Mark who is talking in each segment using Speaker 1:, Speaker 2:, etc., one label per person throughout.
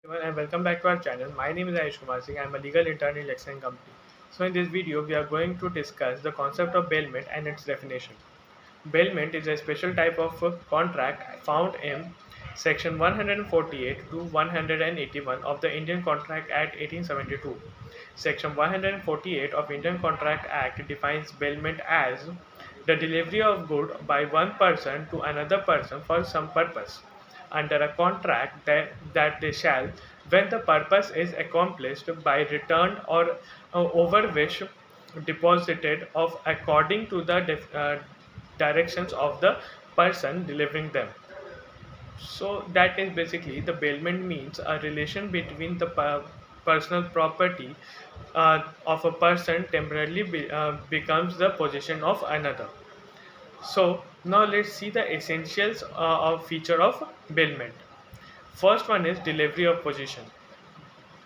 Speaker 1: Everyone and welcome back to our channel. My name is Ayush Kumar Singh. I am a legal intern in Lexan Company. So in this video, we are going to discuss the concept of bailment and its definition. Bailment is a special type of contract found in section 148 to 181 of the Indian Contract Act 1872. Section 148 of Indian Contract Act defines bailment as the delivery of good by one person to another person for some purpose under a contract that they shall, when the purpose is accomplished, by returned or over which deposited of according to the directions of the person delivering them. So that is basically the bailment means a relation between the personal property of a person temporarily becomes the possession of another. So now let's see the essentials of feature of bailment. First one is delivery of possession.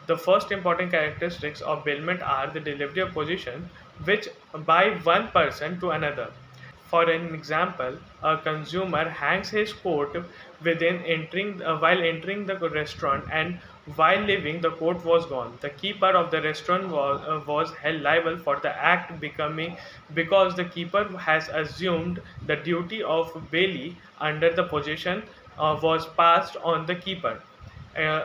Speaker 1: The first important characteristics of bailment are the delivery of possession, which by one person to another. For an example, a consumer hangs his coat while entering the restaurant, and while leaving, the coat was gone. The keeper of the restaurant was held liable for the act becoming because the keeper has assumed the duty of bailee under the possession was passed on the keeper.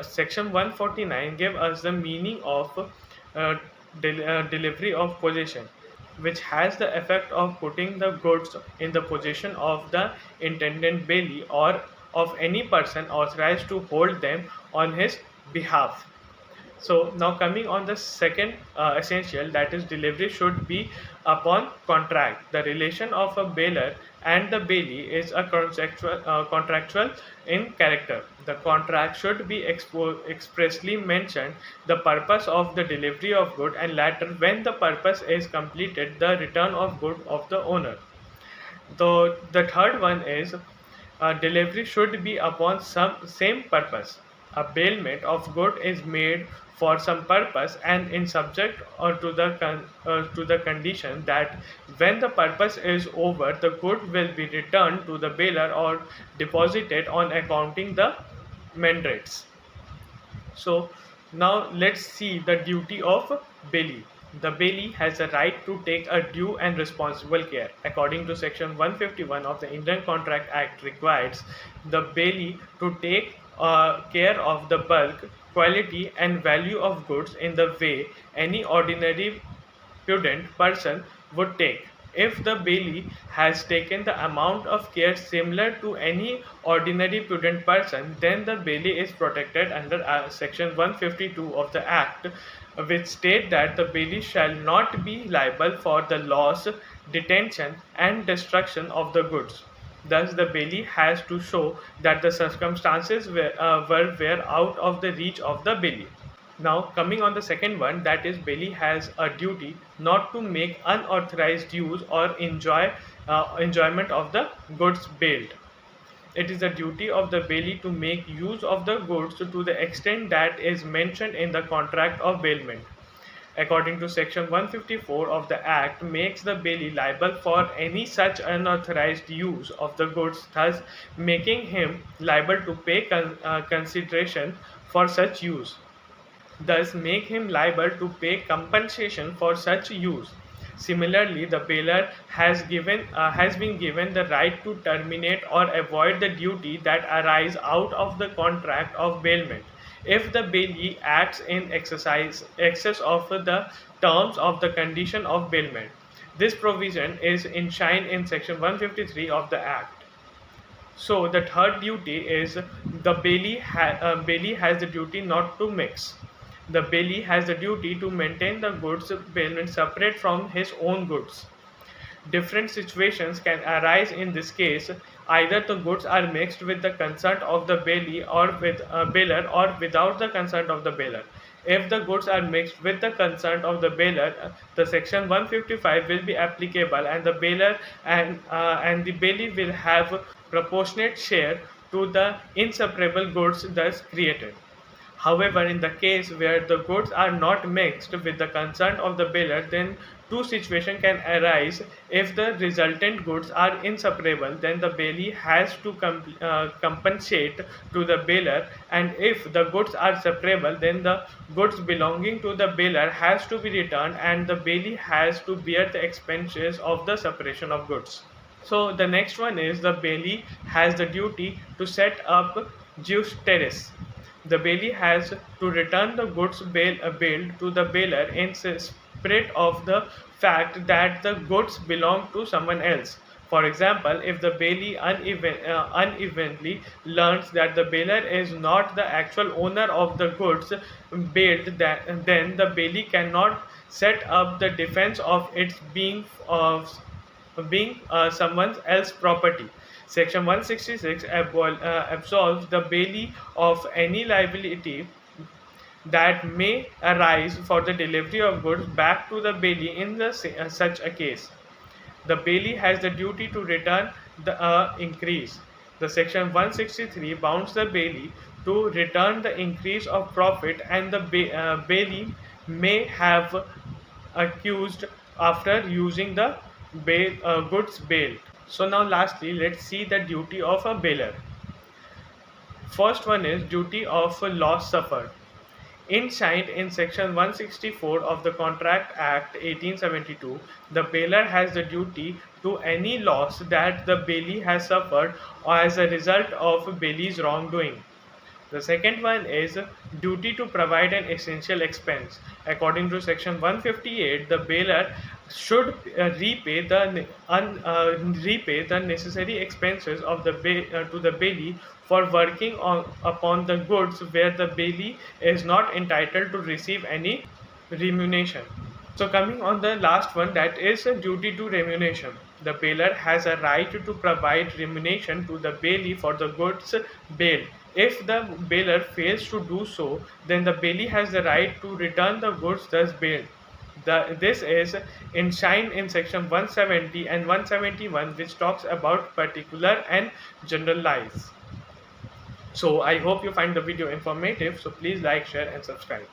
Speaker 1: Section 149 gave us the meaning of delivery of possession, which has the effect of putting the goods in the possession of the intended bailee or of any person authorized to hold them on his behalf. So now coming on the second essential, that is delivery should be upon contract. The relation of a bailer and the bailee is a contractual in character. The contract should be expressly mentioned the purpose of the delivery of good, and later when the purpose is completed the return of good of the owner. The third one is delivery should be upon some same purpose. A bailment of good is made for some purpose and in subject or to the condition that when the purpose is over, the good will be returned to the bailer or deposited on accounting the mandates. So now let's see the duty of bailee. The bailee has a right to take a due and responsible care. According to section 151 of the Indian Contract Act requires the bailee to take care of the bulk, quality and value of goods in the way any ordinary prudent person would take. If the bailee has taken the amount of care similar to any ordinary prudent person, then the bailee is protected under section 152 of the Act, which state that the bailee shall not be liable for the loss, detention, and destruction of the goods. Thus, the bailee has to show that the circumstances were out of the reach of the bailee. Now, coming on the second one, that is, bailee has a duty not to make unauthorized use or enjoyment of the goods bailed. It is the duty of the bailee to make use of the goods to the extent that is mentioned in the contract of bailment. According to section 154 of the Act, makes the bailee liable for any such unauthorized use of the goods, thus making him liable to pay consideration for such use, thus make him liable to pay compensation for such use. Similarly, the bailer has been given the right to terminate or avoid the duty that arise out of the contract of bailment if the bailee acts in excess of the terms of the condition of bailment. This provision is enshrined in section 153 of the Act. So the third duty is the bailee has the duty not to mix. The bailee has the duty to maintain the goods bailment separate from his own goods. Different situations can arise in this case. Either the goods are mixed with the consent of the bailee or with a bailer, or without the consent of the bailer. If the goods are mixed with the consent of the bailer, the section 155 will be applicable, and the bailer and the bailee will have proportionate share to the inseparable goods thus created. However, in the case where the goods are not mixed with the consent of the bailier, then two situations can arise. If the resultant goods are inseparable, then the bailee has to compensate to the bailier, and if the goods are separable, then the goods belonging to the bailier has to be returned, and the bailee has to bear the expenses of the separation of goods. So the next one is the bailee has the duty to set up jus terris. The bailee has to return the goods bailed to the bailier in spirit of the fact that the goods belong to someone else. For example, if the bailee unevenly learns that the bailier is not the actual owner of the goods bailed, then the bailee cannot set up the defense of its being someone else's property. Section 166 absolves the bailee of any liability that may arise for the delivery of goods back to the bailee in such a case. The bailee has the duty to return the increase. The section 163 bounds the bailee to return the increase of profit, and the bailee may have accused after using the goods bailed. So now lastly, let's see the duty of a bailier. First one is duty of loss suffered. Enshrined in Section 164 of the Contract Act 1872, the bailier has the duty to any loss that the bailee has suffered or as a result of bailie's wrongdoing. The second one is duty to provide an essential expense. According to Section 158, the bailier should repay the necessary expenses of the to the bailee for working upon the goods where the bailee is not entitled to receive any remuneration. So coming on the last one, that is a duty to remuneration. The bailier has a right to provide remuneration to the bailee for the goods bailed. If the bailier fails to do so, then the bailee has the right to return the goods thus bailed. This is enshrined in section 170 and 171, which talks about particular and generalized. So I hope you find the video informative. So please like, share and subscribe.